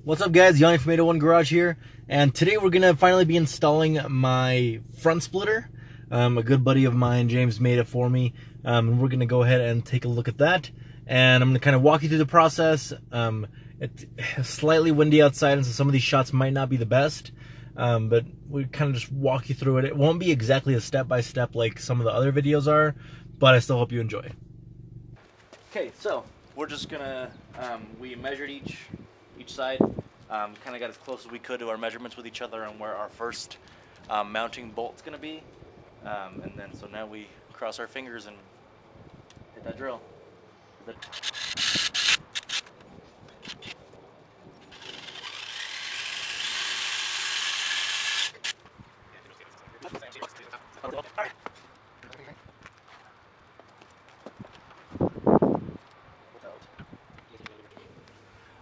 What's up guys, Yanni from 801 Garage here, and today we're going to finally be installing my front splitter. A good buddy of mine, James, made it for me, and we're going to go ahead and take a look at that, and I'm going to kind of walk you through the process. It's slightly windy outside, and so some of these shots might not be the best, but we kind of just walk you through it. It won't be exactly a step-by-step like some of the other videos are, but I still hope you enjoy. Okay, so we're just going to, we measured each side, kind of got as close as we could to our measurements with each other and where our first mounting bolt's going to be, and then so now we cross our fingers and hit that drill.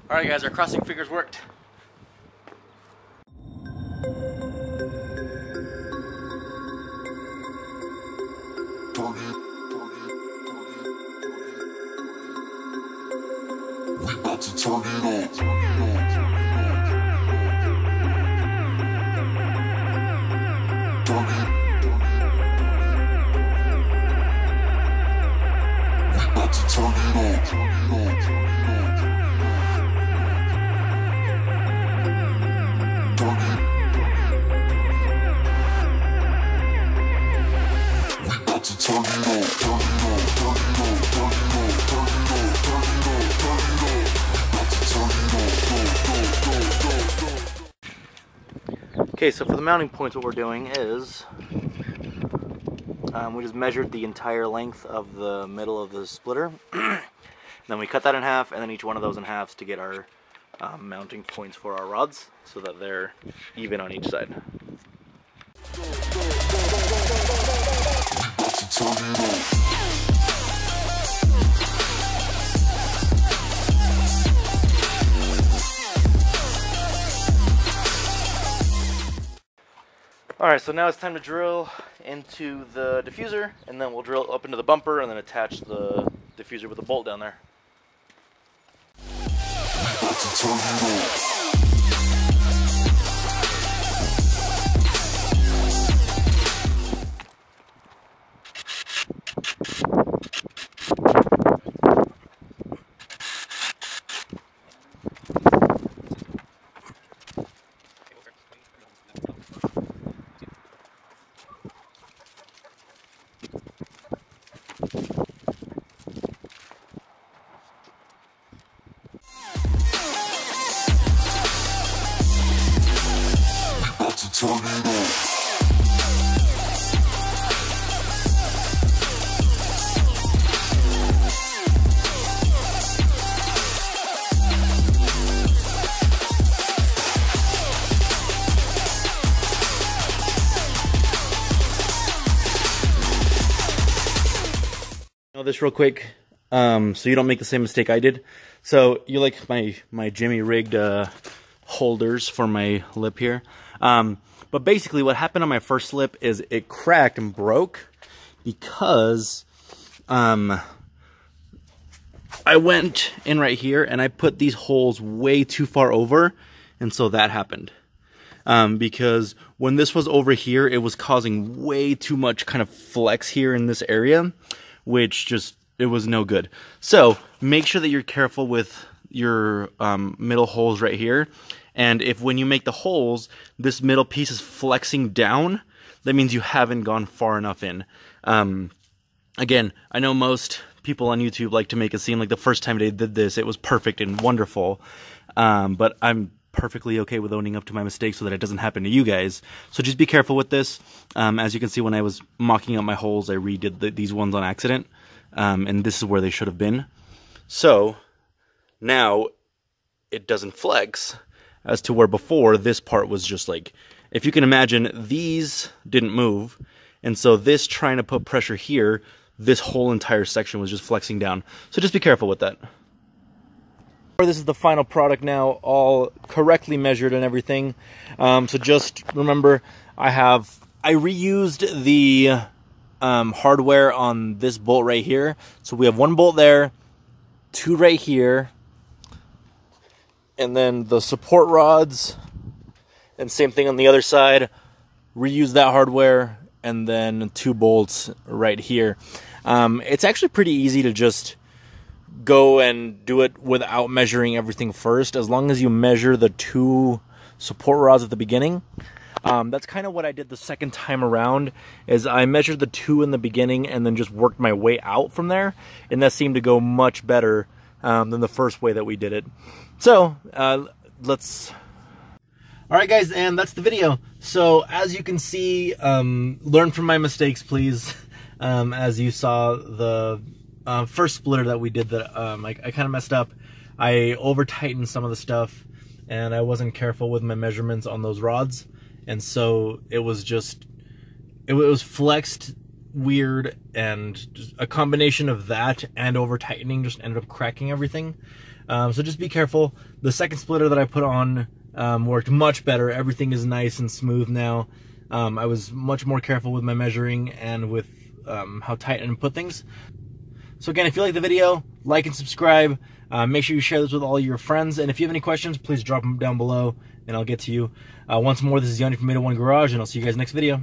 Alright guys, our crossing fingers worked. We about to turn it on. We about to turn it on. Okay, so for the mounting points, what we're doing is we just measured the entire length of the middle of the splitter. Then we cut that in half, and then each one of those in halves to get our mounting points for our rods, so that they're even on each side. Alright, so now it's time to drill into the diffuser, and then we'll drill up into the bumper and then attach the diffuser with a bolt down there. Turn it on. This real quick, so you don't make the same mistake I did. So you like my Jimmy rigged holders for my lip here. But basically what happened on my first lip is it cracked and broke because I went in right here and I put these holes way too far over, and so that happened. Because when this was over here, it was causing way too much kind of flex here in this area, which just, it was no good. So make sure that you're careful with your middle holes right here. And if when you make the holes, this middle piece is flexing down, that means you haven't gone far enough in. Again, I know most people on YouTube like to make it seem like the first time they did this, it was perfect and wonderful. But I'm perfectly okay with owning up to my mistakes so that it doesn't happen to you guys. So just be careful with this. As you can see, when I was mocking up my holes, I redid these ones on accident. And this is where they should have been. So now it doesn't flex. As to where before, this part was just like, if you can imagine, these didn't move, and so this trying to put pressure here, this whole entire section was just flexing down. So just be careful with that. This is the final product now, all correctly measured and everything. So just remember, I reused the hardware on this bolt right here. So we have one bolt there, two right here, and then the support rods, and same thing on the other side. Reuse that hardware, and then 2 bolts right here. It's actually pretty easy to just go and do it without measuring everything first, as long as you measure the 2 support rods at the beginning. That's kind of what I did the second time around, is I measured the 2 in the beginning and then just worked my way out from there, and that seemed to go much better than the first way that we did it. So let's... Alright guys, and that's the video. So as you can see, learn from my mistakes, please. As you saw the first splitter that we did, that I kind of messed up. I over tightened some of the stuff, and I wasn't careful with my measurements on those rods, and so it was just, it was flexed weird, and just a combination of that and over tightening just ended up cracking everything. So just be careful. The second splitter that I put on worked much better. Everything is nice and smooth now. I was much more careful with my measuring and with how tight I put things. So again, if you like the video, like and subscribe. Make sure you share this with all your friends. And if you have any questions, please drop them down below and I'll get to you. Once more, this is Yanni from 801 Garage, and I'll see you guys next video.